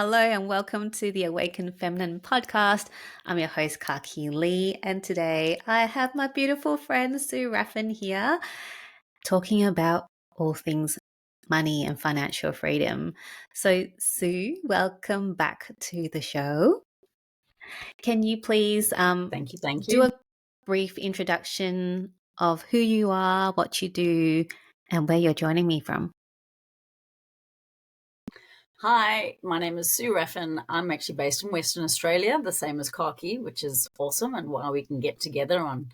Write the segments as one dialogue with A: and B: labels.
A: Hello and welcome to the Awakened Feminine podcast. I'm your host, 𝐒𝐮𝐞, and today I have my beautiful friend Sue Raffan here talking about all things money and financial freedom. So, Sue, welcome back to the show. Can you please
B: Thank you.
A: do a brief introduction of who you are, what you do, and where you're joining me from?
B: Hi, my name is Sue Raffan. I'm actually based in Western Australia, the same as 𝐒𝐿, which is awesome and why we can get together on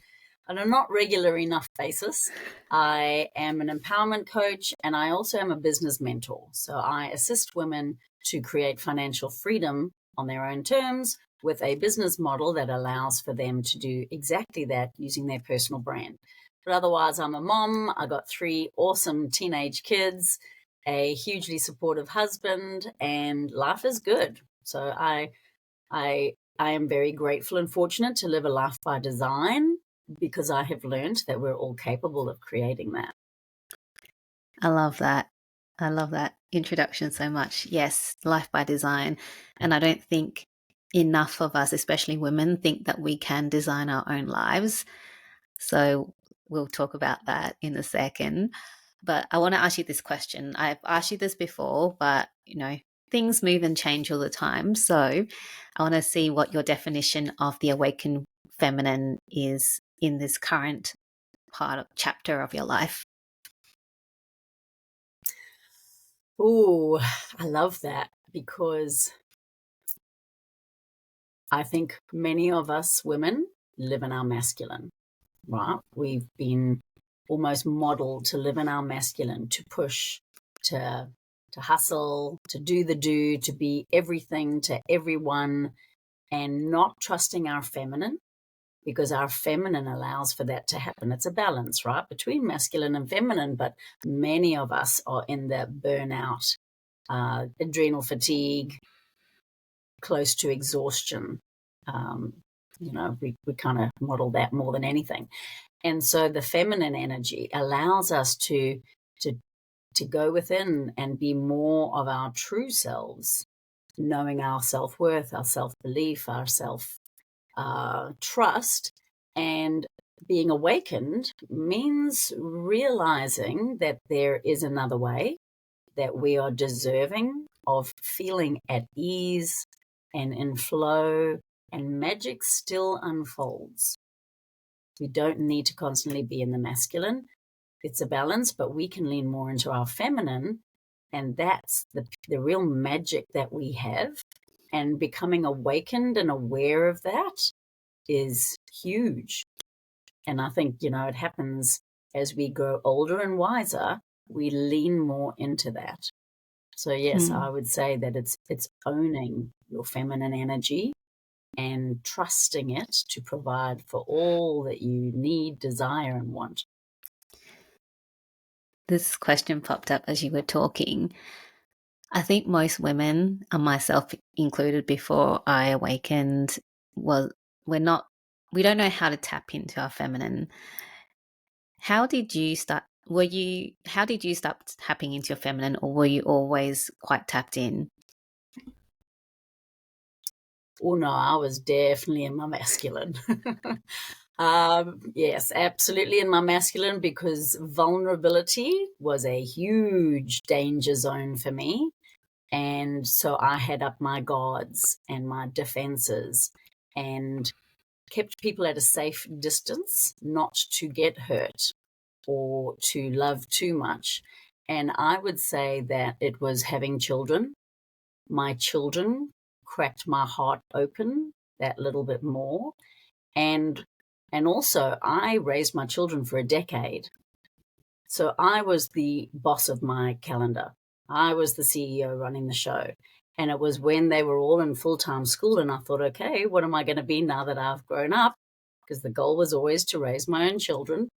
B: a not regular enough basis. I am an empowerment coach and I also am a business mentor. So I assist women to create financial freedom on their own terms with a business model that allows for them to do exactly that using their personal brand. But otherwise, I'm a mom. I got 3 awesome teenage kids, a hugely supportive husband, and life is good. So I am very grateful and fortunate to live a life by design because I have learned that we're all capable of creating that.
A: I love that. I love that introduction so much. Yes, life by design. And I don't think enough of us, especially women, think that we can design our own lives. So we'll talk about that in a second. But I want to ask you this question. I've asked you this before, but things move and change all the time. So I want to see what your definition of the awakened feminine is in this current chapter of your life.
B: Ooh, I love that because I think many of us women live in our masculine, right? We've been almost modeled to live in our masculine, to push, to hustle, to do, to be everything to everyone, and not trusting our feminine, because our feminine allows for that to happen. It's a balance, right, between masculine and feminine, but many of us are in the burnout, adrenal fatigue, close to exhaustion. We kind of model that more than anything. And so the feminine energy allows us to go within and be more of our true selves, knowing our self-worth, our self-belief, our self-trust. And being awakened means realizing that there is another way, that we are deserving of feeling at ease and in flow, and magic still unfolds. We don't need to constantly be in the masculine. It's a balance, but we can lean more into our feminine, and that's the real magic that we have. And becoming awakened and aware of that is huge. And I think, it happens as we grow older and wiser, we lean more into that. So yes, I would say that it's owning your feminine energy and trusting it to provide for all that you need, desire, and want.
A: This question popped up as you were talking. I think most women, and myself included before I awakened, we don't know how to tap into our feminine. How did you start tapping into your feminine, or were you always quite tapped in?
B: Oh no, I was definitely in my masculine. Yes, absolutely in my masculine, because vulnerability was a huge danger zone for me. And so I had up my guards and my defenses and kept people at a safe distance, not to get hurt or to love too much. And I would say that it was having children. My children cracked my heart open that little bit more. And also I raised my children for a decade. So I was the boss of my calendar. I was the CEO running the show. And it was when they were all in full-time school and I thought, okay, what am I going to be now that I've grown up? Because the goal was always to raise my own children.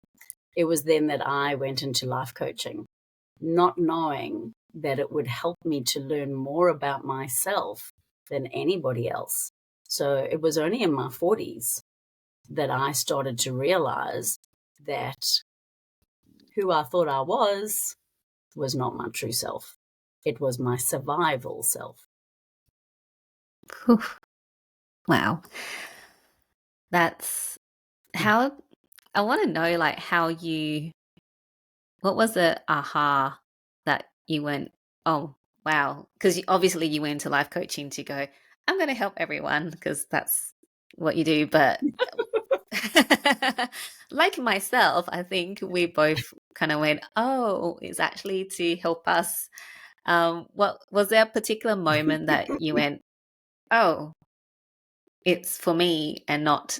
B: It was then that I went into life coaching, not knowing that it would help me to learn more about myself than anybody else. So it was only in my 40s that I started to realize that who I thought I was not my true self. It was my survival self.
A: Whew. Wow. That's how I want to know, like, what was the aha that you went, oh, wow. Because obviously you went into life coaching to go, I'm going to help everyone because that's what you do. But like myself, I think we both kind of went, oh, it's actually to help us. What was there a particular moment that you went, oh, it's for me and not,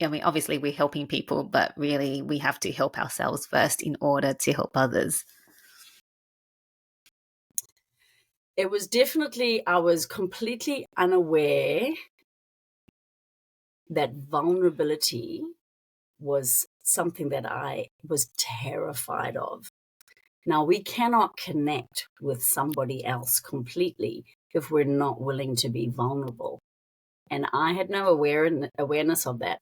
A: I mean, obviously we're helping people, but really we have to help ourselves first in order to help others.
B: It was definitely, I was completely unaware that vulnerability was something that I was terrified of. Now, we cannot connect with somebody else completely if we're not willing to be vulnerable. And I had no awareness of that.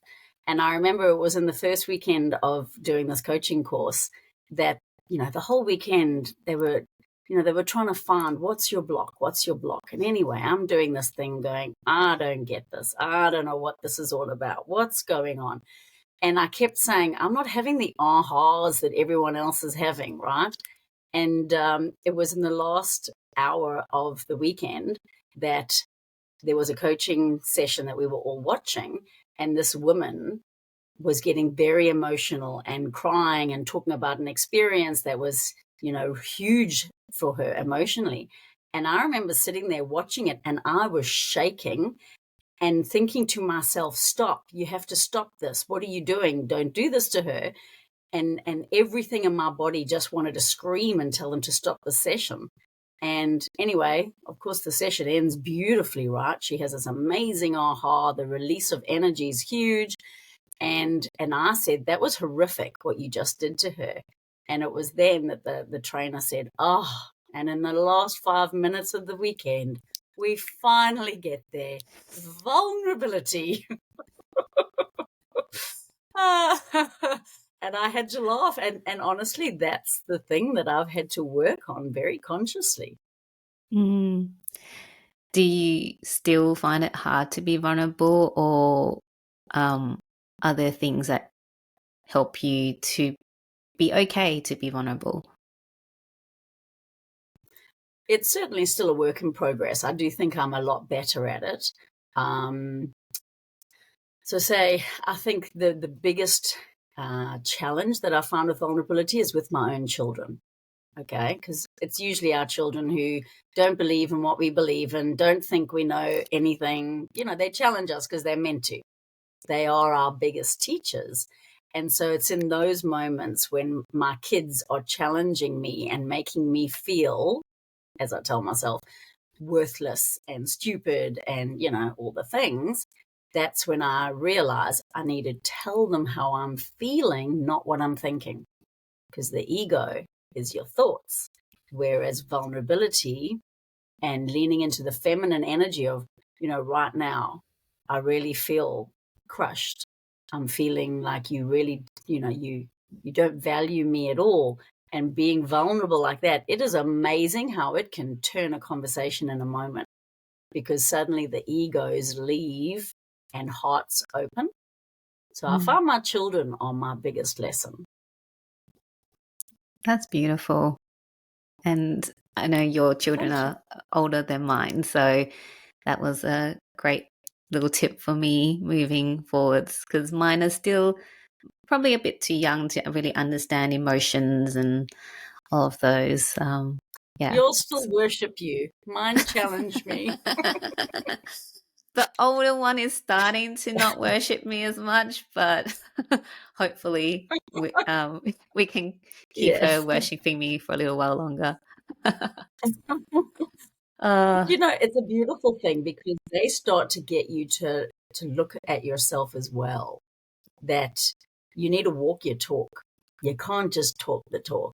B: And I remember it was in the first weekend of doing this coaching course that, the whole weekend they were trying to find what's your block, what's your block. And anyway, I'm doing this thing going, I don't get this. I don't know what this is all about. What's going on? And I kept saying, I'm not having the ahas that everyone else is having, right? And it was in the last hour of the weekend that there was a coaching session that we were all watching, and this woman was getting very emotional and crying and talking about an experience that was, huge for her emotionally. And I remember sitting there watching it, and I was shaking and thinking to myself, stop, you have to stop this. What are you doing? Don't do this to her. And everything in my body just wanted to scream and tell them to stop the session. And anyway, of course, the session ends beautifully, right? She has this amazing aha. The release of energy is huge. And I said, that was horrific what you just did to her. And it was then that the trainer said, oh, and in the last 5 minutes of the weekend, we finally get there. Vulnerability. And I had to laugh. And honestly, that's the thing that I've had to work on very consciously.
A: Mm. Do you still find it hard to be vulnerable, or are there things that help you to be okay to be vulnerable?
B: It's certainly still a work in progress. I do think I'm a lot better at it. Um, I think the biggest challenge that I found with vulnerability is with my own children. Okay, because it's usually our children who don't believe in what we believe in, don't think we know anything. They challenge us because they're meant to. They are our biggest teachers. And so it's in those moments when my kids are challenging me and making me feel, as I tell myself, worthless and stupid and, all the things. That's when I realize I need to tell them how I'm feeling, not what I'm thinking, because the ego is your thoughts, whereas vulnerability and leaning into the feminine energy of, right now, I really feel crushed. I'm feeling like you really, you don't value me at all. And being vulnerable like that, it is amazing how it can turn a conversation in a moment, because suddenly the egos leave and hearts open. So I
A: Mm.
B: find my children are my biggest lesson.
A: That's beautiful. And I know your children
B: Thank you.
A: are older than mine, so that was a great little tip for me moving forwards, because mine are still probably a bit too young to really understand emotions and all of those. Yeah.
B: Yours still worship you. Mine challenge me.
A: The older one is starting to not worship me as much, but hopefully we can keep her
B: Yes.
A: worshipping me for a little while longer. uh,
B: It's a beautiful thing because they start to get you to look at yourself as well. That you need to walk your talk. You can't just talk the talk.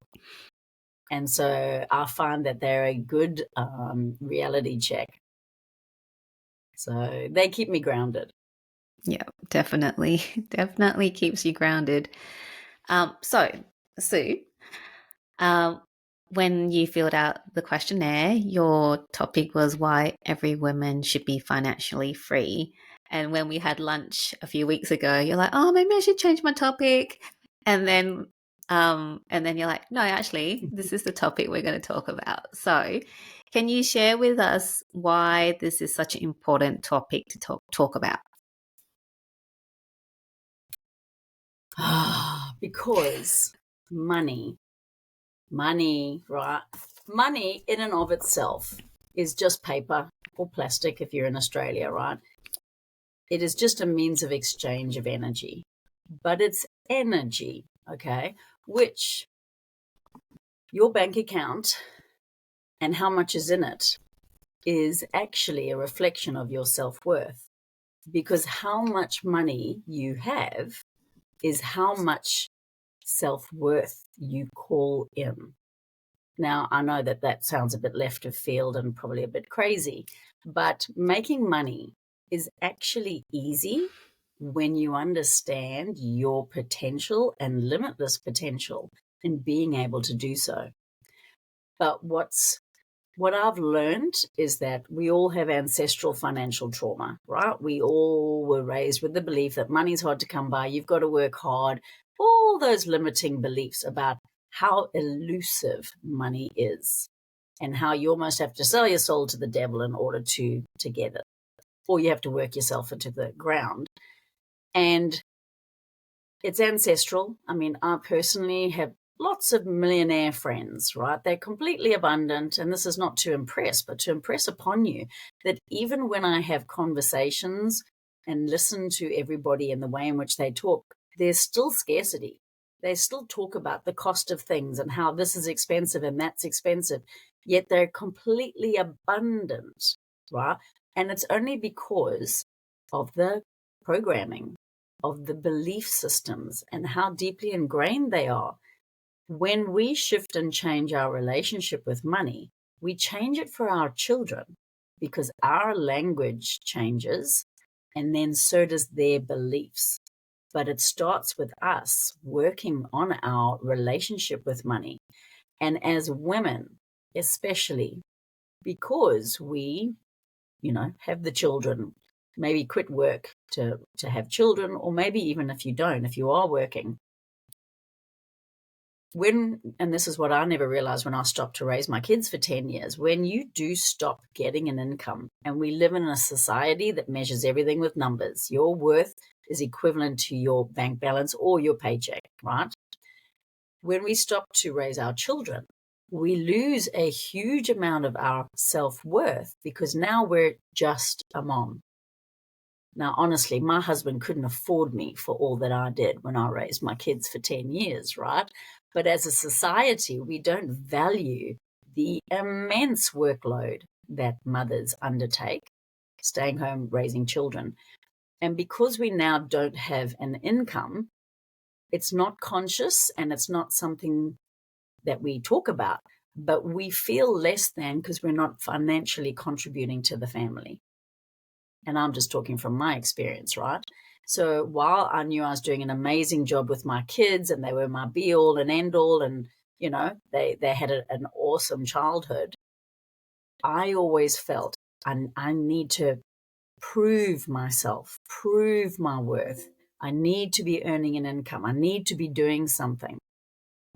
B: And so I find that they're a good reality check. So they keep me grounded.
A: yeah, definitely. Definitely keeps you grounded. So, Sue, when you filled out the questionnaire, your topic was why every woman should be financially free. And when we had lunch a few weeks ago, you're like, "Oh, maybe I should change my topic." And then you're like, "No, actually, this is the topic we're going to talk about." So, can you share with us why this is such an important topic to talk about?
B: Because money, right? Money in and of itself is just paper or plastic if you're in Australia, right? It is just a means of exchange of energy. But it's energy, okay, which your bank account and how much is in it is actually a reflection of your self-worth, because how much money you have is how much self-worth you call in. Now, I know that that sounds a bit left of field and probably a bit crazy, but making money is actually easy when you understand your potential and limitless potential in being able to do so. But what I've learned is that we all have ancestral financial trauma, right? We all were raised with the belief that money's hard to come by, you've got to work hard, all those limiting beliefs about how elusive money is and how you almost have to sell your soul to the devil in order to get it, or you have to work yourself into the ground. And it's ancestral. I mean, I personally have lots of millionaire friends, right? They're completely abundant. And this is not to impress, but to impress upon you that even when I have conversations and listen to everybody in the way in which they talk, there's still scarcity. They still talk about the cost of things and how this is expensive and that's expensive, yet they're completely abundant, right? And it's only because of the programming, of the belief systems and how deeply ingrained they are. When we shift and change our relationship with money, we change it for our children because our language changes and then so does their beliefs. But it starts with us working on our relationship with money. And as women, especially because we, have the children, maybe quit work to have children, or maybe even if you are working, and this is what I never realized when I stopped to raise my kids for 10 years, when you do stop getting an income, and we live in a society that measures everything with numbers, your worth is equivalent to your bank balance or your paycheck, right? When we stop to raise our children, we lose a huge amount of our self-worth because now we're just a mom. Now, honestly, my husband couldn't afford me for all that I did when I raised my kids for 10 years, right? But as a society, we don't value the immense workload that mothers undertake, staying home, raising children. And because we now don't have an income, it's not conscious and it's not something that we talk about, but we feel less than because we're not financially contributing to the family. And I'm just talking from my experience, right? So while I knew I was doing an amazing job with my kids and they were my be all and end all, and, they had an awesome childhood, I always felt I need to prove myself, prove my worth. I need to be earning an income. I need to be doing something.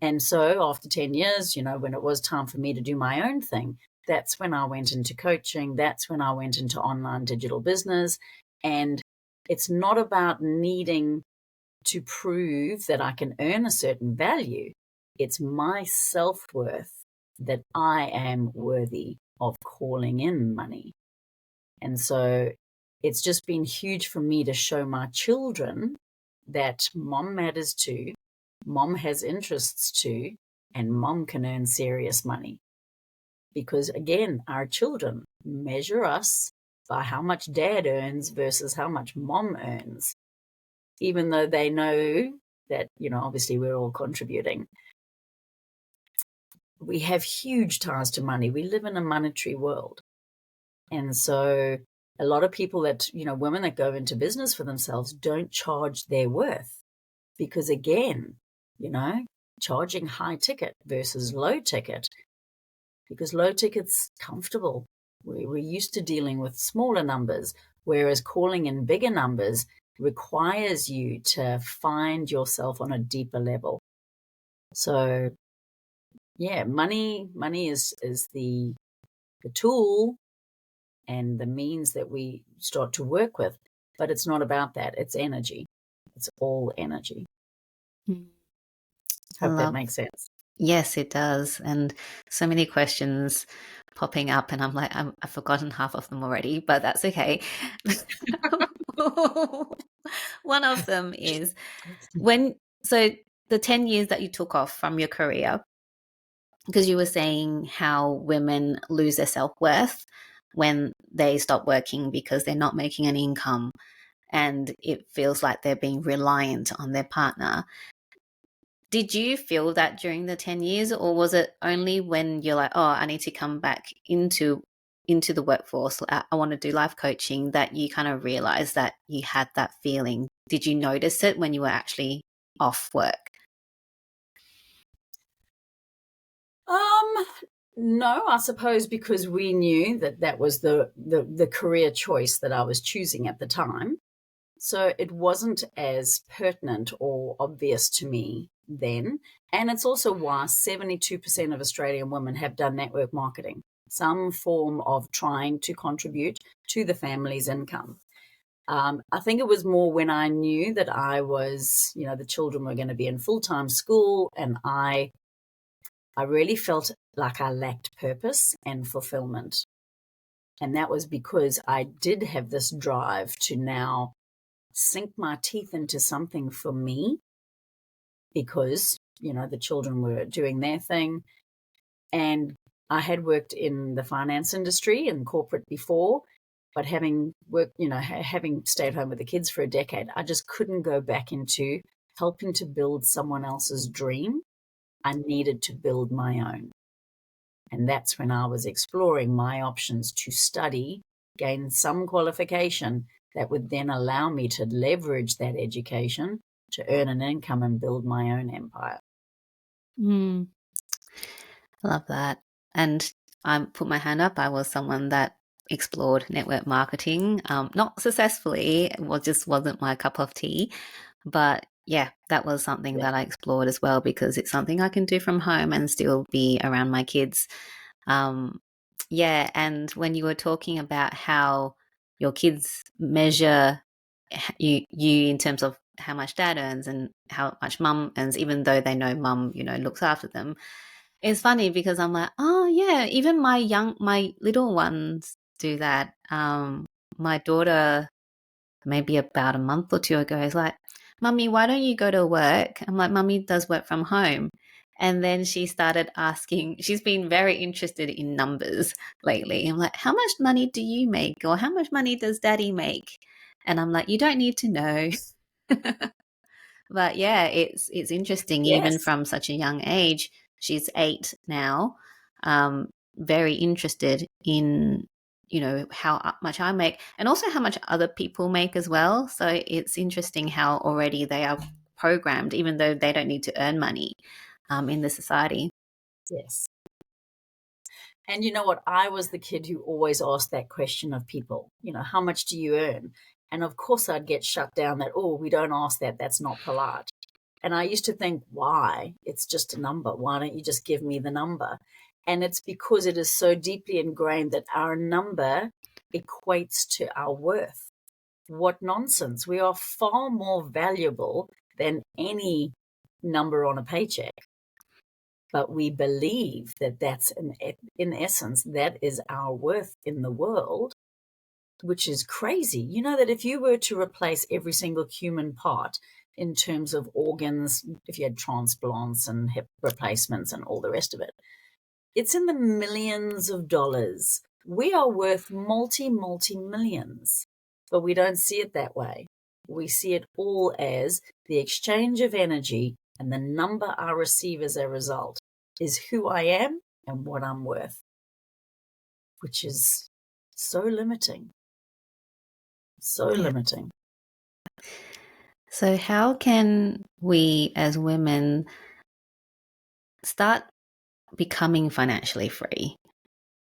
B: And so after 10 years, when it was time for me to do my own thing, that's when I went into coaching. That's when I went into online digital business. And it's not about needing to prove that I can earn a certain value. It's my self-worth that I am worthy of calling in money. And so it's just been huge for me to show my children that mom matters too, mom has interests too, and mom can earn serious money. Because again, our children measure us by how much dad earns versus how much mom earns, even though they know that, obviously we're all contributing. We have huge ties to money. We live in a monetary world. And so a lot of people that, women that go into business for themselves don't charge their worth because, again, charging high ticket versus low ticket, because low ticket's comfortable. We're used to dealing with smaller numbers, whereas calling in bigger numbers requires you to find yourself on a deeper level. So yeah, money is the tool and the means that we start to work with, but it's not about that. It's energy. It's all energy.
A: I
B: Hope that
A: love.
B: makes sense.
A: Yes, it does. And so many questions popping up, and I'm like, I've forgotten half of them already, but that's okay. One of them is so the 10 years that you took off from your career, because you were saying how women lose their self-worth when they stop working because they're not making an income and it feels like they're being reliant on their partner. Did you feel that during the 10 years, or was it only when you're like, oh, I need to come back into the workforce, I want to do life coaching, that you kind of realized that you had that feeling? Did you notice it when you were actually off work?
B: No, I suppose because we knew that was the career choice that I was choosing at the time. So it wasn't as pertinent or obvious to me then. And it's also why 72% of Australian women have done network marketing, some form of trying to contribute to the family's income. I think it was more when I knew that I was, the children were going to be in full-time school, and I really felt like I lacked purpose and fulfillment. And that was because I did have this drive to now sink my teeth into something for me, because, the children were doing their thing. And I had worked in the finance industry and corporate before, but having worked, having stayed home with the kids for a decade, I just couldn't go back into helping to build someone else's dream. I needed to build my own. And that's when I was exploring my options to study, gain some qualification that would then allow me to leverage that education to earn an income and build my own empire.
A: Mm, love that. And I put my hand up. I was someone that explored network marketing, not successfully. It just wasn't my cup of tea. But yeah, that was something
B: Yeah.
A: that I explored as well, because it's something I can do from home and still be around my kids. Yeah, and when you were talking about how your kids measure you in terms of how much dad earns and how much mum earns, even though they know mum, looks after them, it's funny because I'm like, oh yeah, even my little ones do that. My daughter, maybe about a month or two ago, is like, Mummy, why don't you go to work? I'm like, Mummy does work from home. And then she started asking, she's been very interested in numbers lately. I'm like, how much money do you make? Or how much money does daddy make? And I'm like, you don't need to know. But yeah, it's interesting, even
B: Yes.
A: from such a young age. She's 8 now, very interested in how much I make, and also how much other people make as well. So it's interesting how already they are programmed, even though they don't need to earn money in the society.
B: Yes. And you know what? I was the kid who always asked that question of people, how much do you earn? And of course, I'd get shut down that, oh, we don't ask that. That's not polite. And I used to think, why? It's just a number. Why don't you just give me the number? And it's because it is so deeply ingrained that our number equates to our worth. What nonsense. We are far more valuable than any number on a paycheck. But we believe that that's, in essence, that is our worth in the world, which is crazy. You know that if you were to replace every single human part in terms of organs, if you had transplants and hip replacements and all the rest of it, it's in the millions of dollars. We are worth multi millions, but we don't see it that way. We see it all as the exchange of energy, and the number I receive as a result is who I am and what I'm worth, which is so limiting. So limiting.
A: So how can we as women start becoming financially free.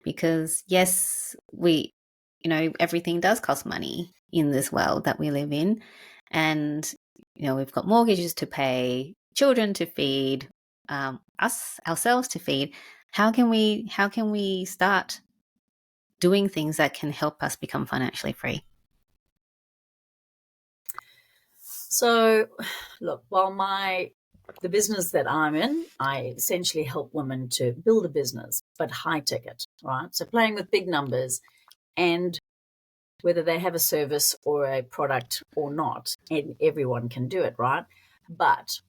A: Because yes, everything does cost money in this world that we live in. And, we've got mortgages to pay, children to feed, ourselves to feed. How can we start doing things that can help us become financially free?
B: So, look, the business that I'm in, I essentially help women to build a business, but high ticket, right? So playing with big numbers, and whether they have a service or a product or not, and everyone can do it, right? But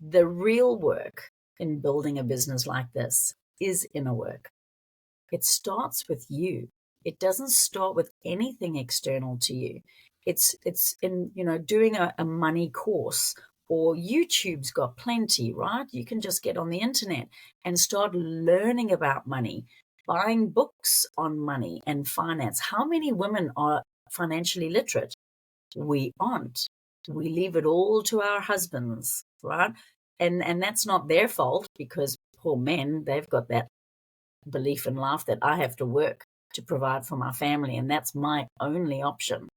B: the real work in building a business like this is inner work. It starts with you. It doesn't start with anything external to you. It's in, doing a money course, or YouTube's got plenty, right? You can just get on the internet and start learning about money, buying books on money and finance. How many women are financially literate? We aren't. We leave it all to our husbands, right? And that's not their fault, because poor men, they've got that belief and laugh that I have to work to provide for my family, and that's my only option.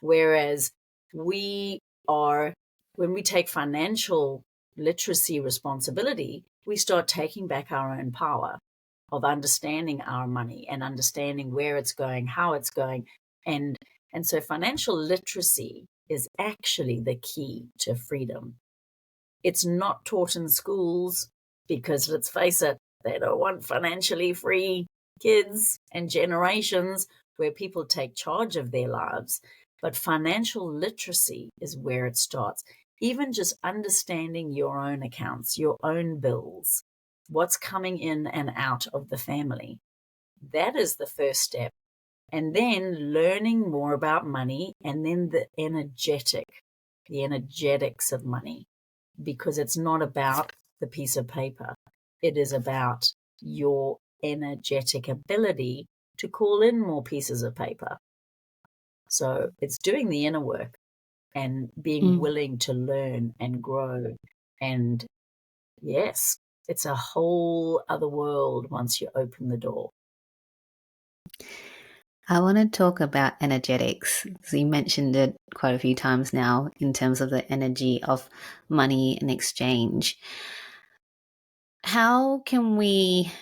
B: Whereas we are, when we take financial literacy responsibility, we start taking back our own power of understanding our money and understanding where it's going, how it's going. And so financial literacy is actually the key to freedom. It's not taught in schools because, let's face it, they don't want financially free kids and generations where people take charge of their lives. But financial literacy is where it starts. Even just understanding your own accounts, your own bills, what's coming in and out of the family. That is the first step. And then learning more about money, and then the energetics of money, because it's not about the piece of paper. It is about your energetic ability to call in more pieces of paper. So it's doing the inner work and being willing to learn and grow. And yes, it's a whole other world once you open the door.
A: I want to talk about energetics. So you mentioned it quite a few times now in terms of the energy of money and exchange. How can we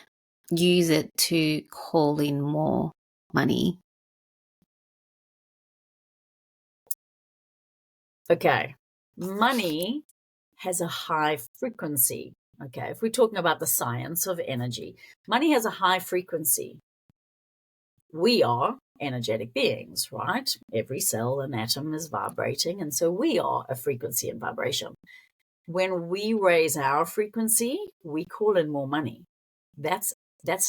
A: use it to call in more money?
B: Okay, money has a high frequency. Okay, if we're talking about the science of energy, money has a high frequency. We are energetic beings, right? Every cell and atom is vibrating, and so we are a frequency and vibration. When we raise our frequency, we call in more money. That's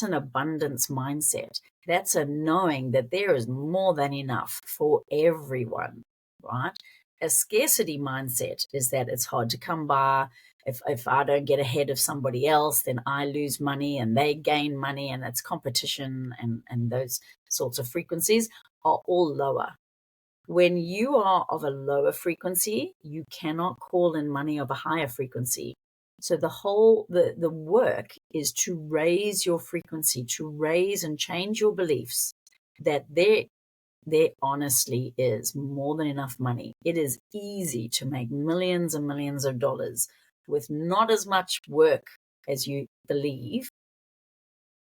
B: an abundance mindset. That's a knowing that there is more than enough for everyone, right? A scarcity mindset is that it's hard to come by. If I don't get ahead of somebody else, then I lose money and they gain money, and it's competition, and those sorts of frequencies are all lower. When you are of a lower frequency, you cannot call in money of a higher frequency. So the work is to raise your frequency, to raise and change your beliefs that there honestly is more than enough money. It is easy to make millions and millions of dollars with not as much work as you believe.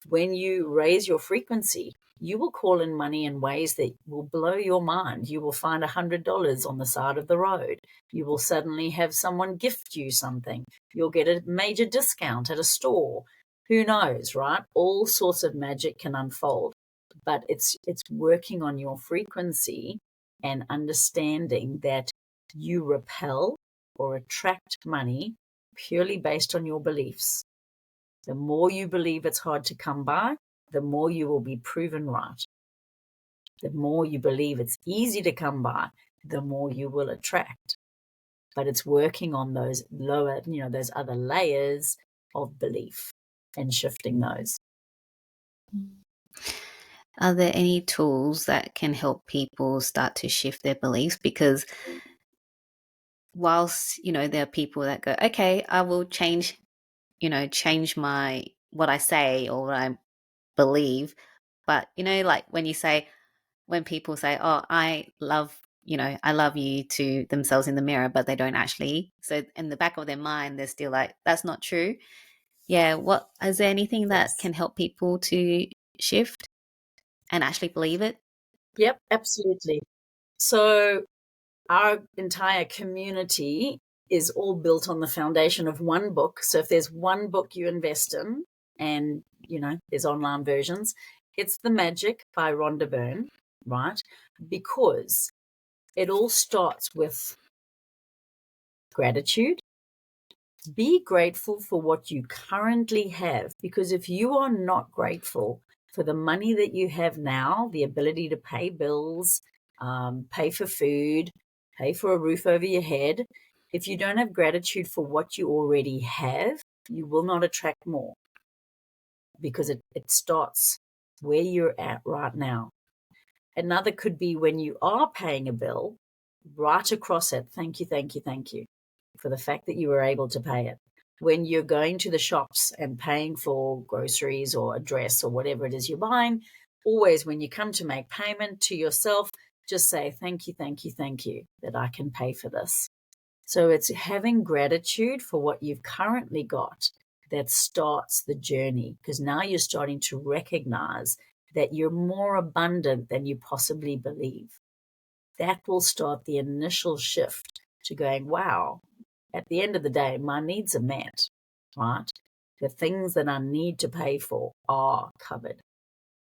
B: When you raise your frequency, you will call in money in ways that will blow your mind. You will find $100 on the side of the road. You will suddenly have someone gift you something. You'll get a major discount at a store. Who knows, right? All sorts of magic can unfold. But it's working on your frequency and understanding that you repel or attract money purely based on your beliefs. The more you believe it's hard to come by, the more you will be proven right. The more you believe it's easy to come by, the more you will attract. But it's working on those lower, those other layers of belief and shifting those.
A: Are there any tools that can help people start to shift their beliefs? Because whilst, there are people that go, okay, I will change change what I say or what I believe. But, like when people say, oh, I love you to themselves in the mirror, but they don't actually. So in the back of their mind, they're still like, that's not true. Yeah. What, is there anything that
B: Yes.
A: can help people to shift and actually believe it?
B: Yep, absolutely. So our entire community is all built on the foundation of one book. So if there's one book you invest in, and there's online versions, it's The Magic by Rhonda Byrne, right? Because it all starts with gratitude. Be grateful for what you currently have, because if you are not grateful for the money that you have now, the ability to pay bills, pay for food, pay for a roof over your head, if you don't have gratitude for what you already have, you will not attract more, because it starts where you're at right now. Another could be when you are paying a bill, right across it, thank you, thank you, thank you for the fact that you were able to pay it. When you're going to the shops and paying for groceries or a dress or whatever it is you're buying, always when you come to make payment to yourself, just say, thank you, thank you, thank you that I can pay for this. So it's having gratitude for what you've currently got that starts the journey, because now you're starting to recognize that you're more abundant than you possibly believe. That will start the initial shift to going, wow, at the end of the day, my needs are met, right? The things that I need to pay for are covered.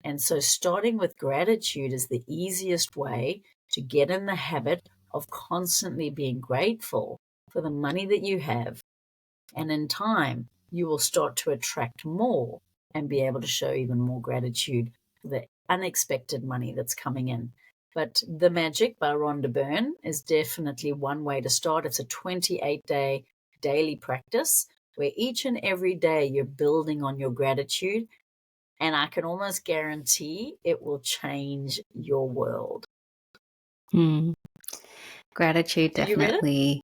B: And so starting with gratitude is the easiest way to get in the habit of constantly being grateful for the money that you have. And in time, you will start to attract more and be able to show even more gratitude for the unexpected money that's coming in. But The Magic by Rhonda Byrne is definitely one way to start. It's a 28-day daily practice where each and every day you're building on your gratitude. And I can almost guarantee it will change your world.
A: Gratitude,
B: Have you read it?
A: definitely.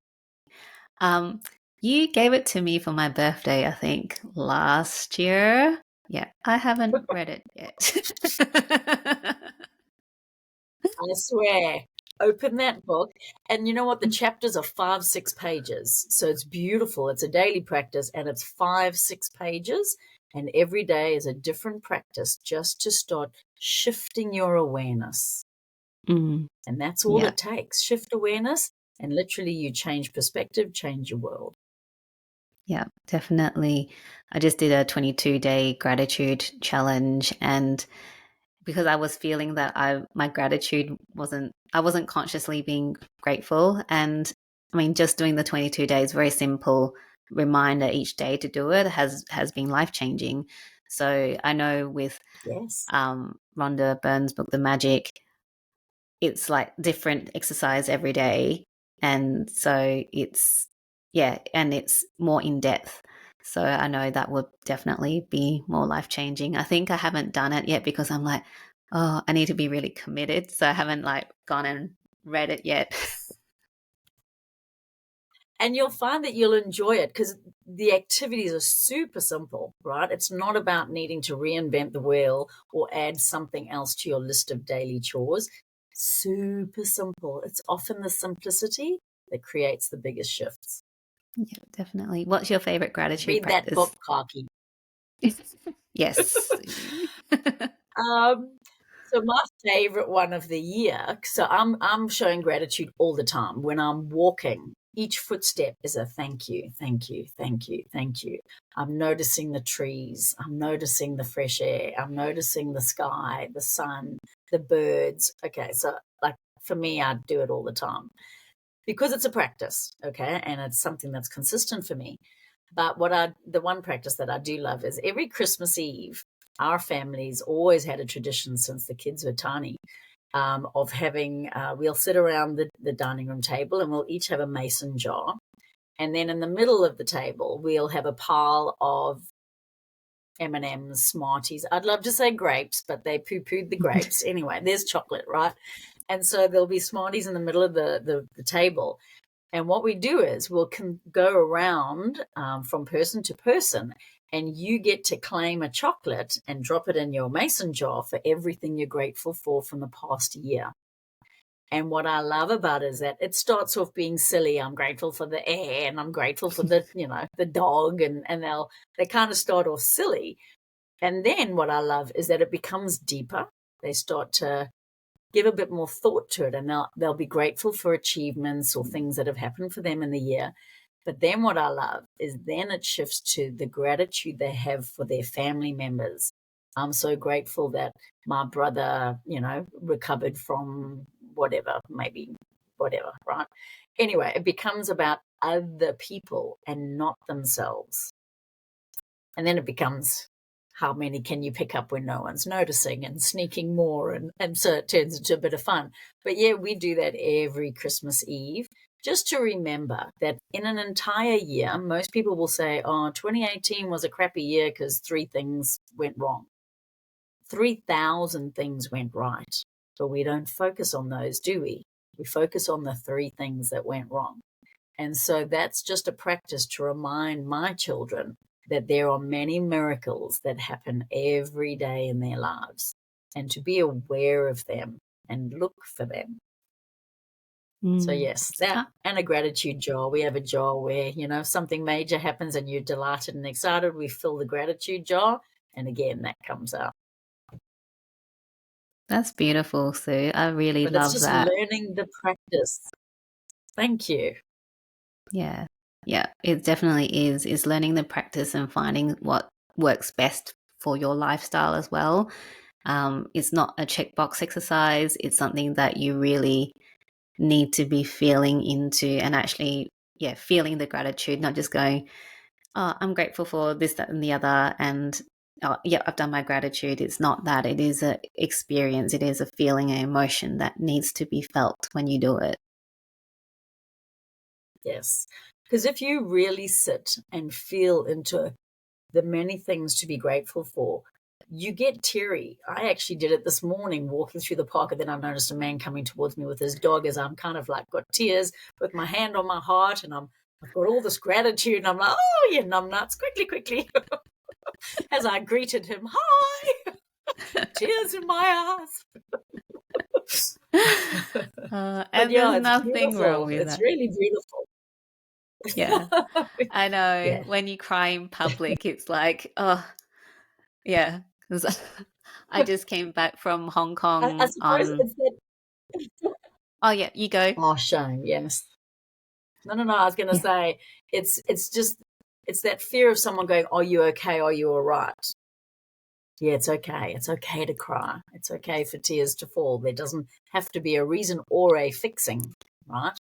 A: You gave it to me for my birthday, I think, last year. Yeah, I haven't read it yet.
B: I swear. Open that book. And you know what? The chapters are 5, 6 pages. So it's beautiful. It's a daily practice and it's 5, 6 pages. And every day is a different practice just to start shifting your awareness.
A: Mm,
B: And that's all
A: yeah,
B: it takes. Shift awareness, and literally you change perspective, change your world.
A: yeah, definitely. I just did a 22-day gratitude challenge, and because I was feeling that my gratitude I wasn't consciously being grateful. And I mean, just doing the 22 days, very simple reminder each day to do it has been life-changing. So I know with
B: Yes.
A: Rhonda Byrne's book, The Magic, it's like different exercise every day. And so and it's more in depth. So I know that would definitely be more life changing. I think I haven't done it yet because I'm like, oh, I need to be really committed. So I haven't like gone and read it yet.
B: And you'll find that you'll enjoy it because the activities are super simple, right? It's not about needing to reinvent the wheel or add something else to your list of daily chores. Super simple. It's often the simplicity that creates the biggest shifts.
A: Yeah, definitely. What's your favorite gratitude
B: Read that
A: practice?
B: book, Kaki.
A: Yes.
B: Um, so my favorite one of the year. So I'm showing gratitude all the time when I'm walking. Each footstep is a thank you, thank you, thank you, thank you. I'm noticing the trees. I'm noticing the fresh air. I'm noticing the sky, the sun, the birds. Okay, so like for me, I do it all the time because it's a practice. Okay, and it's something that's consistent for me. But the one practice that I do love is every Christmas Eve, our family's always had a tradition since the kids were tiny, of having, we'll sit around the dining room table and we'll each have a mason jar. And then in the middle of the table, we'll have a pile of M&Ms, Smarties. I'd love to say grapes, but they poo-pooed the grapes. Anyway, there's chocolate, right? And so there'll be Smarties in the middle of the table. And what we do is we'll go around from person to person, and you get to claim a chocolate and drop it in your mason jar for everything you're grateful for from the past year. And what I love about it is that it starts off being silly. I'm grateful for the air, and I'm grateful for the, the dog, and they kind of start off silly. And then what I love is that it becomes deeper. They start to give a bit more thought to it, and they'll be grateful for achievements or things that have happened for them in the year. But then what I love is then it shifts to the gratitude they have for their family members. I'm so grateful that my brother, recovered from whatever, maybe whatever, right? Anyway, it becomes about other people and not themselves. And then it becomes, how many can you pick up when no one's noticing, and sneaking more, and so it turns into a bit of fun. But yeah, we do that every Christmas Eve, just to remember that in an entire year, most people will say, oh, 2018 was a crappy year because 3 things went wrong. 3,000 things went right, but we don't focus on those, do we? We focus on the 3 things that went wrong. And so that's just a practice to remind my children that there are many miracles that happen every day in their lives, and to be aware of them and look for them. So yes, that and a gratitude jar. We have a jar where, if something major happens and you're delighted and excited, we fill the gratitude jar, and again, that comes out.
A: That's beautiful, Sue. I really
B: But it's
A: love
B: just
A: that.
B: learning the practice. Thank you.
A: Yeah. Yeah, it definitely is. Is learning the practice and finding what works best for your lifestyle as well. It's not a checkbox exercise. It's something that you really need to be feeling into, and actually, feeling the gratitude, not just going, oh, I'm grateful for this, that, and the other, and oh, yeah, I've done my gratitude. It's not that. It is an experience. It is a feeling, an emotion that needs to be felt when you do it.
B: Yes. Because if you really sit and feel into the many things to be grateful for, you get teary. I actually did it this morning walking through the park, and then I noticed a man coming towards me with his dog as I'm kind of like got tears with my hand on my heart, and I've got all this gratitude, and I'm like, oh, you numbnuts, quickly, as I greeted him, hi, tears in my eyes. But
A: And
B: yeah,
A: there's
B: it's
A: nothing wrong
B: beautiful.
A: with
B: It's
A: that.
B: really beautiful.
A: Yeah. I know
B: Yeah.
A: when you cry in public, it's like, oh, yeah. 'Cause I just came back from Hong
B: I
A: Kong
B: suppose
A: on.
B: it's that.
A: Oh, yeah, you go.
B: Oh, shame, yes. No. I was going to
A: Yeah.
B: say it's that fear of someone going, "Are you okay? Are you all right?" Yeah, it's okay. It's okay to cry. It's okay for tears to fall. There doesn't have to be a reason or a fixing, right?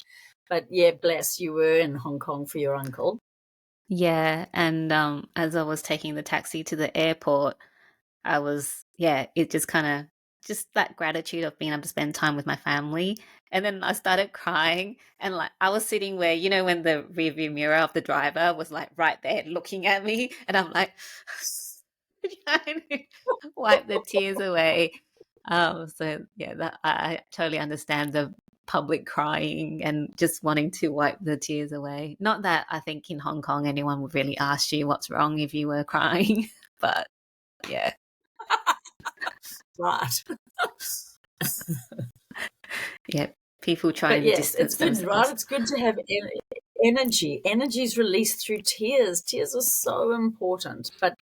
B: But yeah, bless you were in Hong Kong for your uncle.
A: Yeah. And as I was taking the taxi to the airport, I was, it just kind of, just that gratitude of being able to spend time with my family. And then I started crying, and like I was sitting where, when the rearview mirror of the driver was like right there looking at me, and I'm like trying to wipe the tears away. So yeah, that I totally understand the public crying and just wanting to wipe the tears away. Not that I think in Hong Kong anyone would really ask you what's wrong if you were crying, but yeah.
B: Right.
A: Yeah, people
B: But
A: trying to
B: yes, it's
A: distance
B: good, right?
A: themselves.
B: It's good to have energy. Energy is released through tears. Tears are so important. But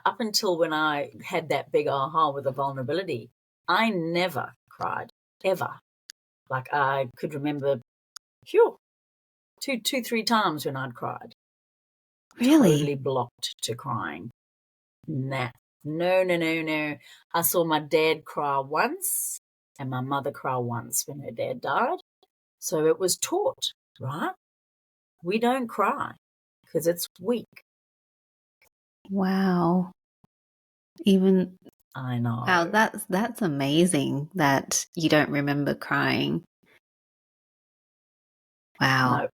B: up until when I had that big aha with the vulnerability, I never cried ever. Like I could remember, phew, two, 3 times when I'd cried.
A: Really?
B: Totally blocked to crying. Nah, no. I saw my dad cry once and my mother cry once when her dad died. So it was taught, right? We don't cry because it's weak.
A: Wow. Even
B: I know.
A: wow, that's amazing that you don't remember crying. Wow.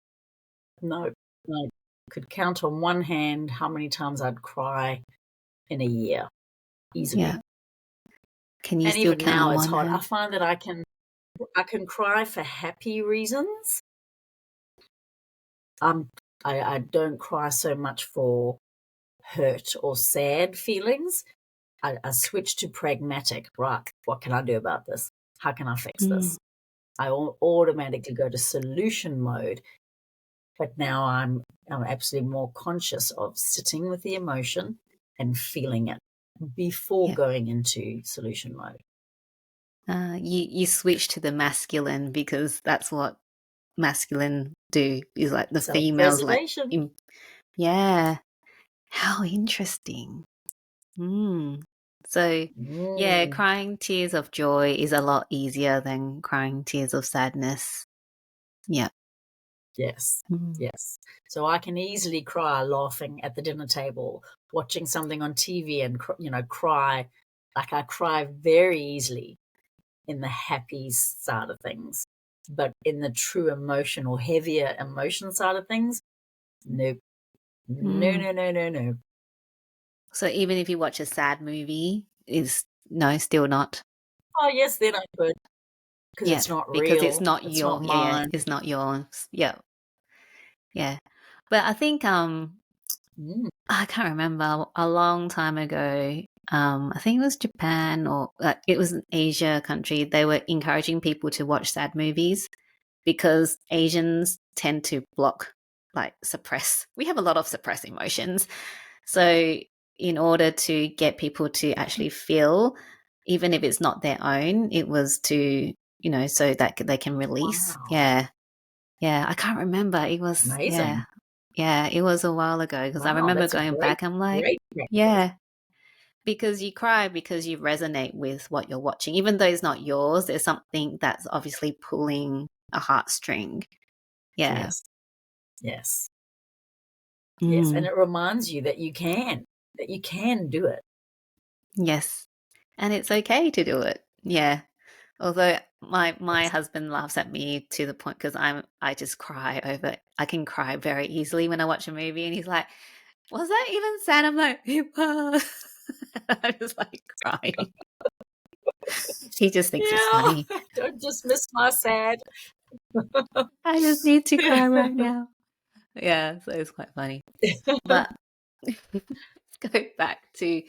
B: No, no, no. Could count on one hand how many times I'd cry in a year, easily.
A: Yeah. Can you
B: And
A: still
B: even
A: count
B: now
A: on
B: it's
A: one
B: hard. I
A: hand?
B: find that I can cry for happy reasons, I don't cry so much for hurt or sad feelings. I switch to pragmatic. Right, what can I do about this? How can I fix
A: Mm,
B: this? I automatically go to solution mode. But now I'm absolutely more conscious of sitting with the emotion and feeling it before
A: yeah.
B: going into solution mode.
A: You switch to the masculine because that's what masculine do, is like the females like
B: Self-preservation.
A: yeah. How interesting. Mm. So yeah,
B: Mm,
A: crying tears of joy is a lot easier than crying tears of sadness. Yeah.
B: yes,
A: Mm.
B: yes. So I can easily cry laughing at the dinner table, watching something on TV and, cry. Like I cry very easily in the happy side of things. But in the true emotion or heavier emotion side of things, nope. No,
A: Mm.
B: no, no, no, no.
A: So even if you watch a sad movie, is no, still not.
B: Oh, yes, then I could, because
A: Yeah,
B: it's not
A: because it's
B: real.
A: not
B: It's
A: your
B: not
A: yeah,
B: mine.
A: it's not yours. Yeah, yeah. But I think
B: Mm,
A: I can't remember a long time ago. I think it was Japan or it was an Asia country. They were encouraging people to watch sad movies because Asians tend to block, like suppress. We have a lot of suppressed emotions. So, in order to get people to actually feel, even if it's not their own, it was to, so that they can release.
B: wow.
A: Yeah. Yeah. I can't remember. It was, yeah.
B: Amazing.
A: Yeah. It was a while ago because I
B: Wow,
A: remember
B: that's a
A: going
B: great,
A: back. I'm like,
B: great practice.
A: yeah, because you cry because you resonate with what you're watching. Even though it's not yours, there's something that's obviously pulling a heartstring. Yeah.
B: Yes, yes, yes. And
A: Mm,
B: it reminds you that you can do it.
A: yes. And it's okay to do it. Yeah. Although my
B: Yes.
A: husband laughs at me to the point because I just cry over. I can cry very easily when I watch a movie, and he's like, "Was that even sad?" I'm like, "It was." I just like crying. He just thinks it's
B: Yeah,
A: funny.
B: don't dismiss my sad.
A: I just need to cry right now. Yeah, so it's quite funny. But let's go back to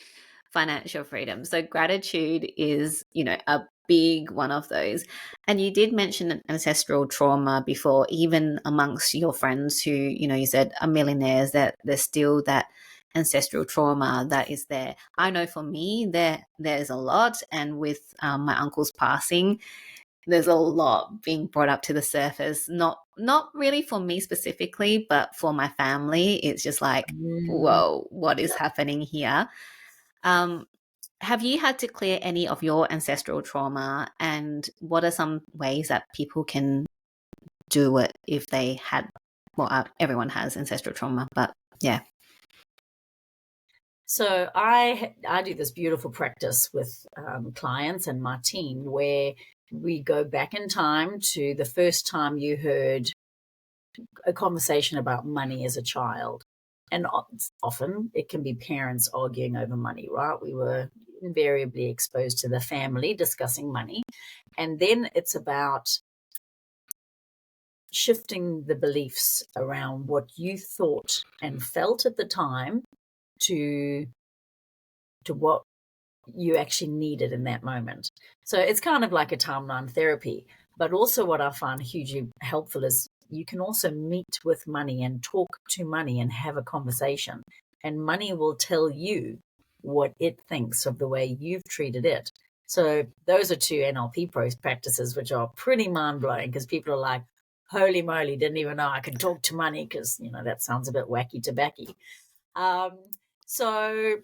A: financial freedom. So gratitude is, a big one of those. And you did mention an ancestral trauma before, even amongst your friends who, you said are millionaires, that there's still that ancestral trauma that is there. I know for me there's a lot, and with my uncle's passing, there's a lot being brought up to the surface. Not really for me specifically, but for my family. It's just like,
B: Mm,
A: whoa, what is happening here? Um, have you had to clear any of your ancestral trauma, and what are some ways that people can do it if they had? Well, everyone has ancestral trauma, but yeah.
B: So I do this beautiful practice with clients and my team where we go back in time to the first time you heard a conversation about money as a child. And often it can be parents arguing over money, right? We were invariably exposed to the family discussing money. And then it's about shifting the beliefs around what you thought and felt at the time to what you actually needed in that moment. So it's kind of like a timeline therapy. But also, what I find hugely helpful is you can also meet with money and talk to money and have a conversation. And money will tell you what it thinks of the way you've treated it. So those are two NLP practices, which are pretty mind blowing because people are like, holy moly, didn't even know I could talk to money because, that sounds a bit wacky tobacco. Um, so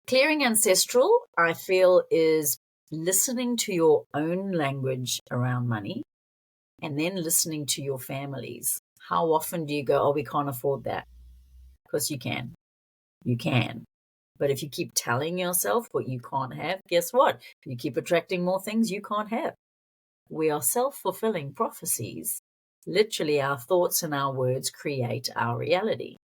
B: clearing ancestral, I feel, is listening to your own language around money and then listening to your families. How often do you go, oh, we can't afford that? Because you can. You can. But if you keep telling yourself what you can't have, guess what? You keep attracting more things you can't have. We are self fulfilling prophecies. Literally, our thoughts and our words create our reality.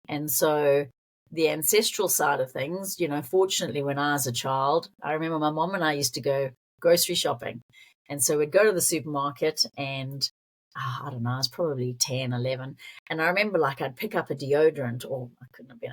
B: And so the ancestral side of things, fortunately, when I was a child, I remember my mom and I used to go grocery shopping. And so we'd go to the supermarket and I don't know, I was probably 10, 11. And I remember like I'd pick up a deodorant, or I couldn't have been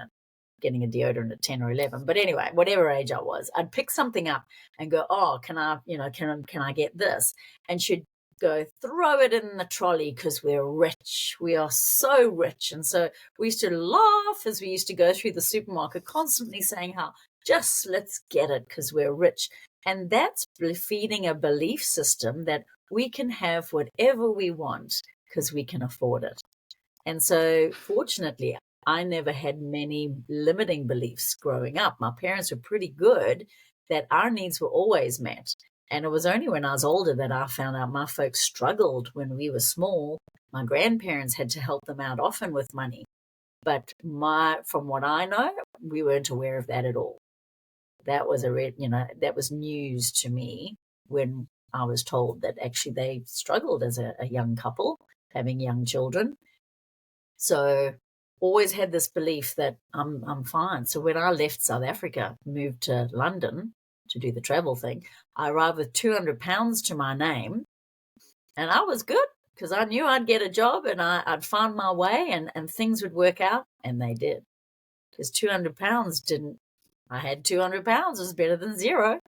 B: getting a deodorant at 10 or 11. But anyway, whatever age I was, I'd pick something up and go, oh, can I get this? And she'd go, throw it in the trolley because we're rich. We are so rich. And so we used to laugh as we used to go through the supermarket, constantly saying how just let's get it because we're rich. And that's feeding a belief system that we can have whatever we want because we can afford it. And so fortunately, I never had many limiting beliefs growing up. My parents were pretty good that our needs were always met. And it was only when I was older that I found out my folks struggled when we were small. My grandparents had to help them out often with money. But from what I know, we weren't aware of that at all. That was that was news to me when I was told that actually they struggled as a young couple, having young children. So always had this belief that I'm fine. So when I left South Africa, moved to London to do the travel thing, I arrived with 200 pounds to my name, and I was good because I knew I'd get a job and I'd find my way and things would work out, and they did. Because 200 pounds I had 200 pounds, it was better than zero.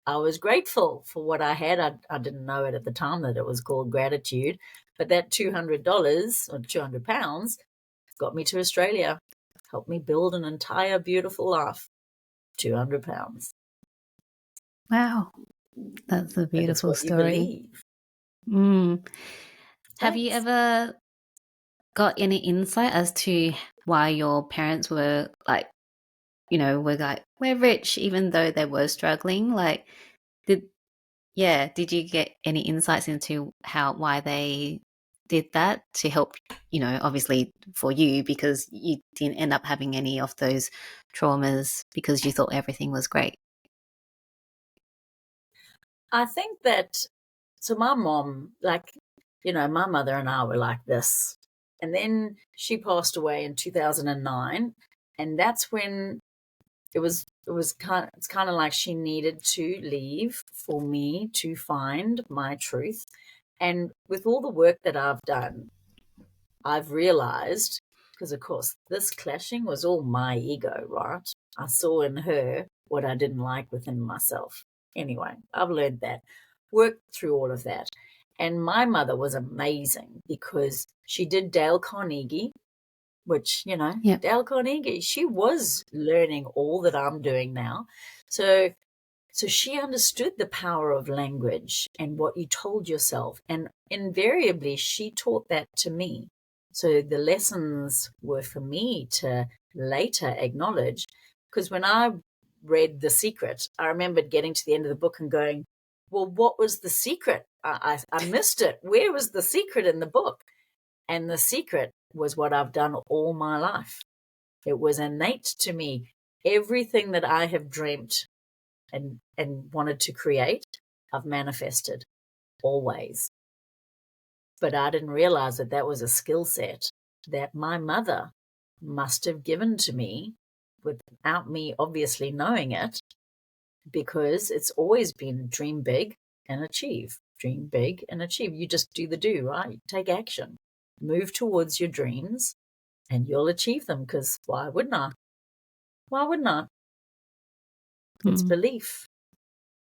B: I was grateful for what I had. I didn't know it at the time that it was called gratitude, but that $200 or 200 pounds got me to Australia, helped me build an entire beautiful life. 200 pounds.
A: Wow. That's a beautiful
B: what
A: story.
B: You believe.
A: Have you ever got any insight as to why your parents were like, we're rich, even though they were struggling? Like, did you get any insights into why they did that to help, obviously for you, because you didn't end up having any of those traumas because you thought everything was great?
B: I think that, so my mom, my mother and I were like this. And then she passed away in 2009. And that's when it's kind of like she needed to leave for me to find my truth. And with all the work that I've done, I've realized, because of course this clashing was all my ego, right? I saw in her what I didn't like within myself. Anyway, I've learned that, worked through all of that. And my mother was amazing because she did Dale Carnegie, which,
A: Yep.
B: Dale Carnegie, she was learning all that I'm doing now. So she understood the power of language and what you told yourself. And invariably, she taught that to me. So the lessons were for me to later acknowledge. Because when I read The Secret, I remembered getting to the end of the book and going, well, what was the secret? I missed it. Where was the secret in the book? And the secret was what I've done all my life. It was innate to me. Everything that I have dreamt and wanted to create, I've manifested always. But I didn't realize that was a skill set that my mother must have given to me without me obviously knowing it, because it's always been dream big and achieve. Dream big and achieve. You just do the do, right? Take action. Move towards your dreams and you'll achieve them, because why wouldn't I? Why wouldn't I? It's belief,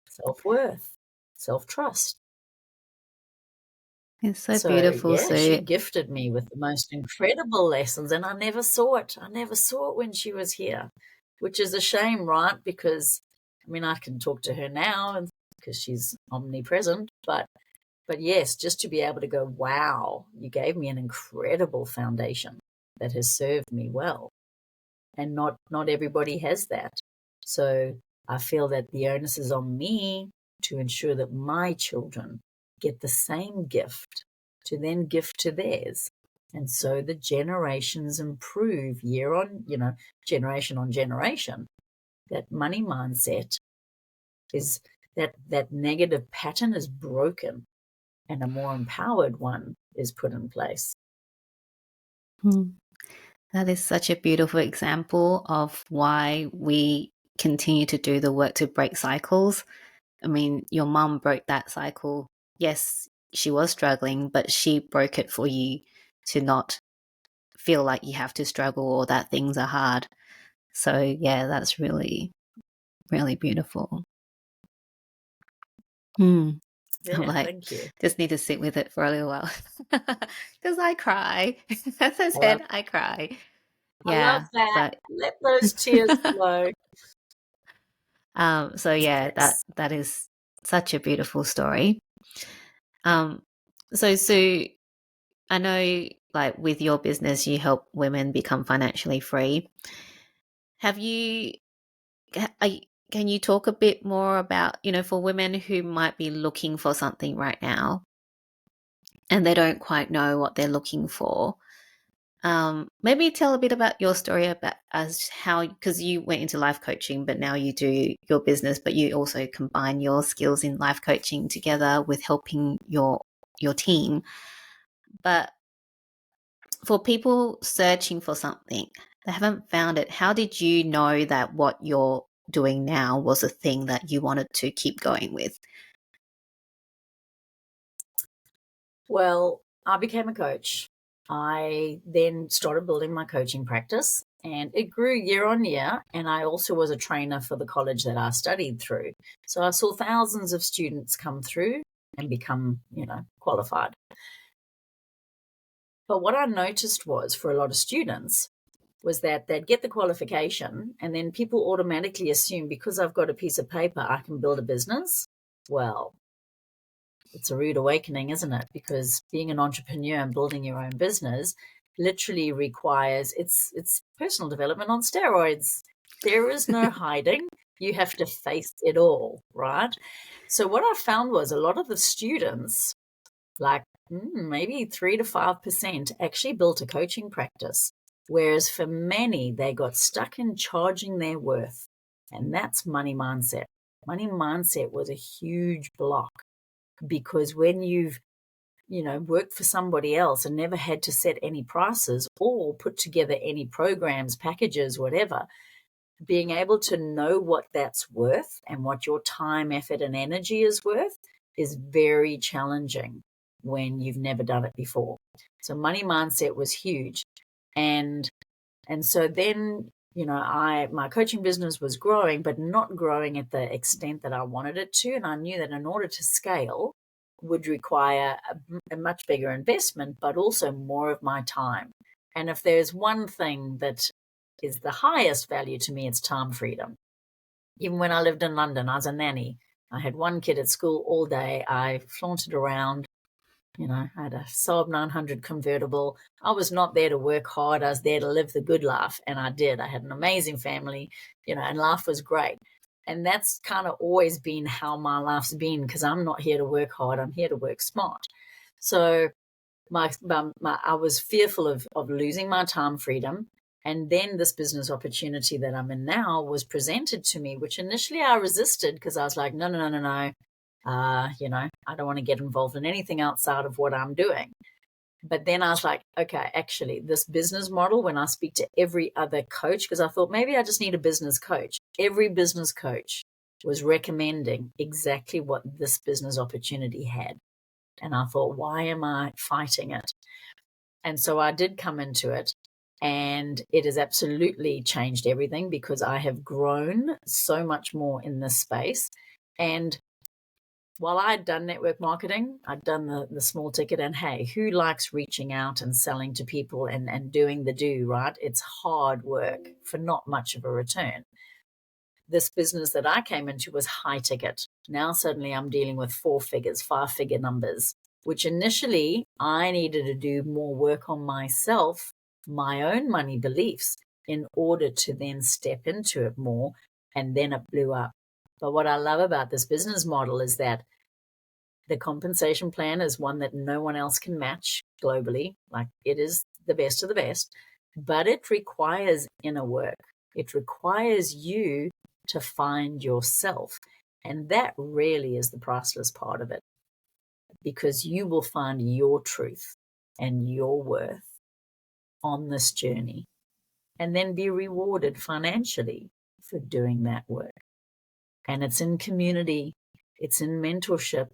B: self-worth, self-trust.
A: It's so beautiful.
B: Yeah, she gifted me with the most incredible lessons, and I never saw it. I never saw it when she was here, which is a shame, right? Because, I can talk to her now because she's omnipresent, but yes, just to be able to go, wow, you gave me an incredible foundation that has served me well. And not everybody has that. So I feel that the onus is on me to ensure that my children get the same gift to then gift to theirs. And so the generations improve generation on generation. That money mindset is that negative pattern is broken and a more empowered one is put in place.
A: That is such a beautiful example of why we continue to do the work to break cycles. Your mum broke that cycle. Yes, she was struggling, but she broke it for you to not feel like you have to struggle or that things are hard. So yeah, that's really, really beautiful. I'm
B: Yeah,
A: like,
B: thank you.
A: just need to sit with it for a little while because I cry. As I
B: I love,
A: said, I cry.
B: I love
A: Yeah,
B: that.
A: but
B: Let those tears flow.
A: so yeah,
B: Yes.
A: that is such a beautiful story. Um, so Sue, I know like with your business, you help women become financially free. Have you, can you talk a bit more about, for women who might be looking for something right now and they don't quite know what they're looking for? Maybe tell a bit about your story about as how, because you went into life coaching, but now you do your business, but you also combine your skills in life coaching together with helping your team. But for people searching for something, they haven't found it. How did you know that what you're doing now was a thing that you wanted to keep going with?
B: Well, I became a coach. I then started building my coaching practice, and it grew year on year. And I also was a trainer for the college that I studied through. So I saw thousands of students come through and become, qualified. But what I noticed was for a lot of students was that they'd get the qualification and then people automatically assume because I've got a piece of paper, I can build a business. Well, it's a rude awakening, isn't it? Because being an entrepreneur and building your own business literally requires it's personal development on steroids. There is no hiding. You have to face it all, right? So what I found was a lot of the students, like maybe 3 to 5%, actually built a coaching practice. Whereas for many, they got stuck in charging their worth. And that's money mindset. Money mindset was a huge block because when you've worked for somebody else and never had to set any prices or put together any programs, packages, whatever, being able to know what that's worth and what your time, effort, and energy is worth is very challenging when you've never done it before. So money mindset was huge. And so then, my coaching business was growing, but not growing at the extent that I wanted it to. And I knew that in order to scale would require a much bigger investment, but also more of my time. And if there's one thing that is the highest value to me, it's time freedom. Even when I lived in London, I was a nanny. I had one kid at school all day. I flaunted around. I had a Saab 900 convertible. I was not there to work hard. I was there to live the good life. And I did. I had an amazing family, and life was great. And that's kind of always been how my life's been because I'm not here to work hard. I'm here to work smart. So I was fearful of losing my time freedom. And then this business opportunity that I'm in now was presented to me, which initially I resisted because I was like, no, no, no, no, no. I don't want to get involved in anything outside of what I'm doing. But then I was like, okay, actually, this business model, when I speak to every other coach, because I thought maybe I just need a business coach, every business coach was recommending exactly what this business opportunity had. And I thought, why am I fighting it? And so I did come into it, and it has absolutely changed everything because I have grown so much more in this space. And while I'd done network marketing, I'd done the small ticket, and hey, who likes reaching out and selling to people and doing the do, right? It's hard work for not much of a return. This business that I came into was high ticket. Now suddenly I'm dealing with 4 figures, 5-figure numbers, which initially I needed to do more work on myself, my own money beliefs, in order to then step into it more. And then it blew up. But what I love about this business model is that the compensation plan is one that no one else can match globally. Like, it is the best of the best, but it requires inner work. It requires you to find yourself. And that really is the priceless part of it, because you will find your truth and your worth on this journey and then be rewarded financially for doing that work. And it's in community, it's in mentorship,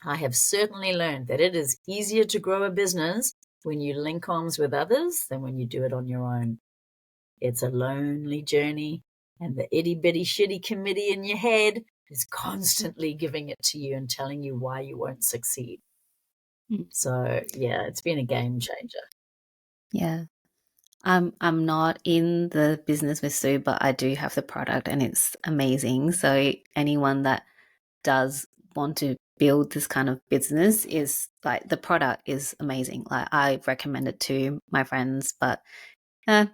B: I have certainly learned that it is easier to grow a business when you link arms with others than when you do it on your own. It's a lonely journey, and the itty-bitty shitty committee in your head is constantly giving it to you and telling you why you won't succeed. So, yeah, it's been a game changer.
A: Yeah. I'm not in the business with Sue, but I do have the product and it's amazing. So anyone that does want to build this kind of business is like the product is amazing. Like I recommend it to my friends, but uh,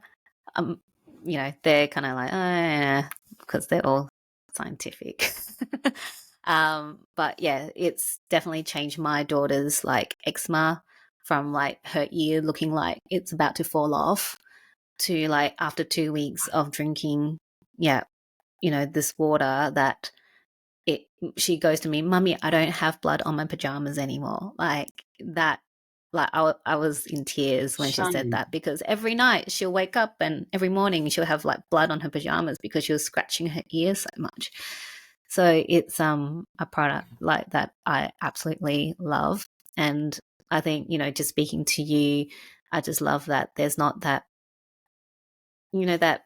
A: um, they're kind of like, oh, yeah, because they're all scientific. But yeah, it's definitely changed my daughter's like eczema from like her ear looking like it's about to fall off to like after 2 weeks of drinking, yeah, this water that it she goes to me, Mummy, I don't have blood on my pajamas anymore. Like that, like I was in tears when she said
B: Shiny.
A: that because every night she'll wake up and every morning she'll have like blood on her pajamas because she was scratching her ear so much. So it's a product like that I absolutely love. And I think, just speaking to you, I just love that there's not that, that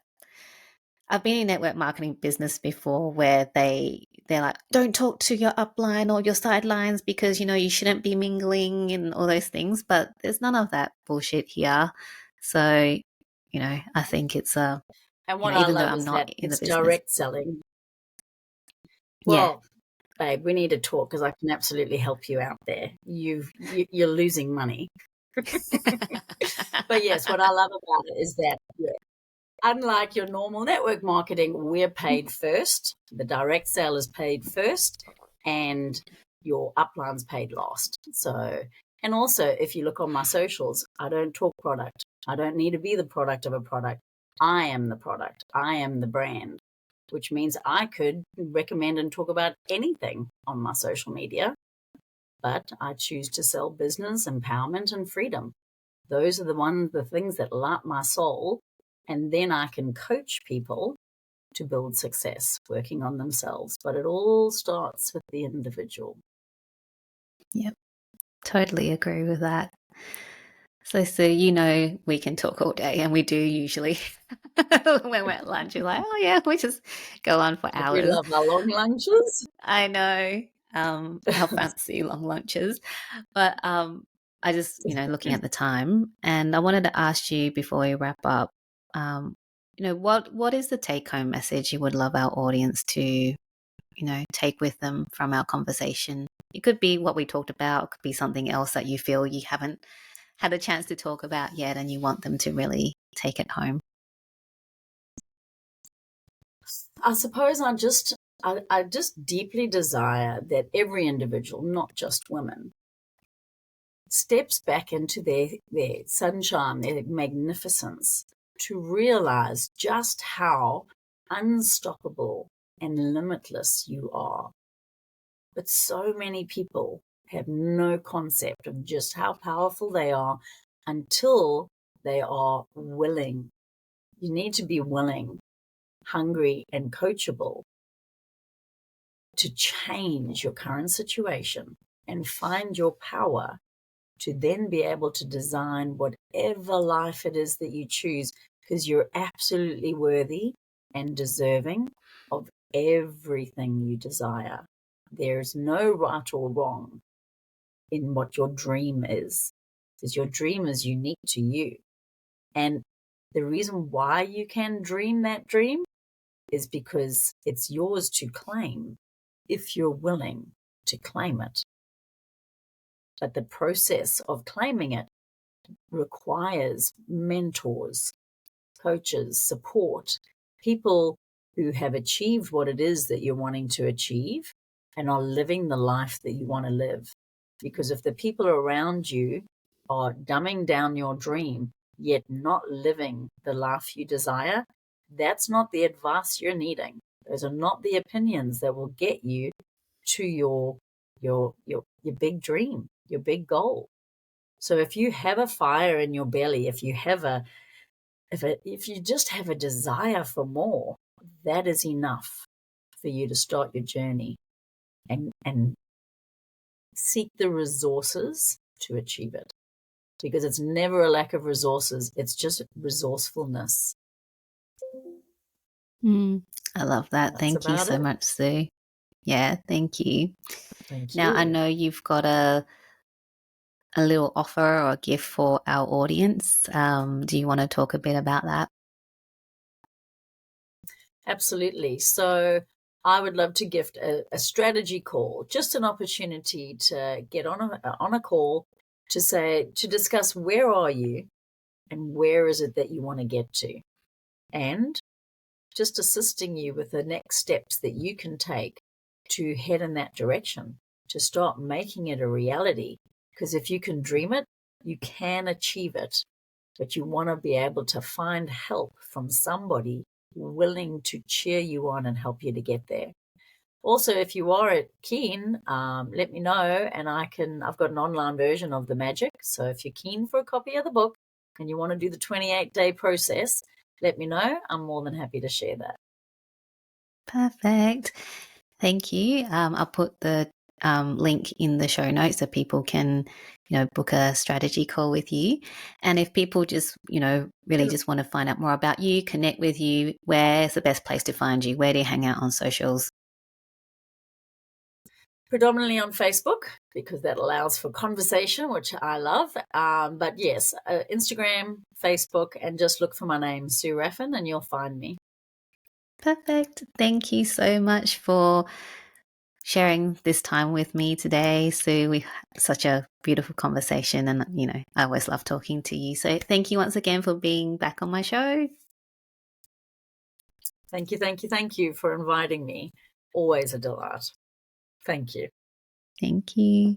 A: I've been in network marketing business before where they're like, don't talk to your upline or your sidelines because you shouldn't be mingling and all those things. But there's none of that bullshit here. So, I think it's
B: And what I
A: even though
B: love
A: I'm
B: is
A: not
B: that
A: in the
B: it's
A: business.
B: direct selling.
A: Yeah.
B: Well, babe, we need to talk because I can absolutely help you out there. You're losing money. But yes, what I love about it is that, yeah, unlike your normal network marketing, we're paid first. The direct sale is paid first, and your upline's paid last. So, and also, if you look on my socials, I don't talk product. I don't need to be the product of a product. I am the product. I am the brand, which means I could recommend and talk about anything on my social media, but I choose to sell business, empowerment, and freedom. Those are the things that light my soul. And then I can coach people to build success, working on themselves. But it all starts with the individual.
A: Yep. Totally agree with that. So, we can talk all day, and we do usually when we're at lunch. We're like, oh yeah, we just go on for
B: We
A: hours.
B: love our long lunches.
A: I know, our fancy long lunches. But I just, looking at the time, and I wanted to ask you before we wrap up, what is the take home message you would love our audience to, take with them from our conversation? It could be what we talked about, it could be something else that you feel you haven't had a chance to talk about yet and you want them to really take it home.
B: I suppose I just deeply desire that every individual, not just women, steps back into their sunshine, their magnificence, to realize just how unstoppable and limitless you are. But so many people have no concept of just how powerful they are until they are willing. You need to be willing, hungry, and coachable to change your current situation and find your power to then be able to design whatever life it is that you choose, because you're absolutely worthy and deserving of everything you desire. There's no right or wrong in what your dream is, because your dream is unique to you. And the reason why you can dream that dream is because it's yours to claim if you're willing to claim it. But the process of claiming it requires mentors, coaches, support, people who have achieved what it is that you're wanting to achieve and are living the life that you want to live. Because if the people around you are dumbing down your dream, yet not living the life you desire, that's not the advice you're needing. Those are not the opinions that will get you to your big dream, your big goal. So if you have a fire in your belly, if you just have a desire for more, that is enough for you to start your journey and seek the resources to achieve it. Because it's never a lack of resources, it's just resourcefulness.
A: I love that.
B: That's
A: Thank you
B: about
A: so
B: it.
A: much, Sue. Yeah, thank you.
B: Thank
A: Now, I
B: you.
A: know you've got a little offer or a gift for our audience. Do you want to talk a bit about that?
B: Absolutely. So I would love to gift a strategy call, just an opportunity to get on a call to discuss where are you and where is it that you want to get to, and just assisting you with the next steps that you can take to head in that direction, to start making it a reality. Because if you can dream it, you can achieve it. But you want to be able to find help from somebody willing to cheer you on and help you to get there. Also, if you are keen, let me know, and I've got an online version of the magic. So if you're keen for a copy of the book and you want to do the 28-day process, let me know. I'm more than happy to share that.
A: Perfect. Thank you. I'll put the link in the show notes so people can, book a strategy call with you. And if people just, really just want to find out more about you, connect with you, where's the best place to find you? Where do you hang out on socials?
B: Predominantly on Facebook, because that allows for conversation, which I love. But yes, Instagram, Facebook, and just look for my name, Sue Raffan, and you'll find me.
A: Perfect. Thank you so much for sharing this time with me today, Sue. We had such a beautiful conversation, and I always love talking to you. So thank you once again for being back on my show.
B: Thank you for inviting me. Always a delight. Thank you.
A: Thank you.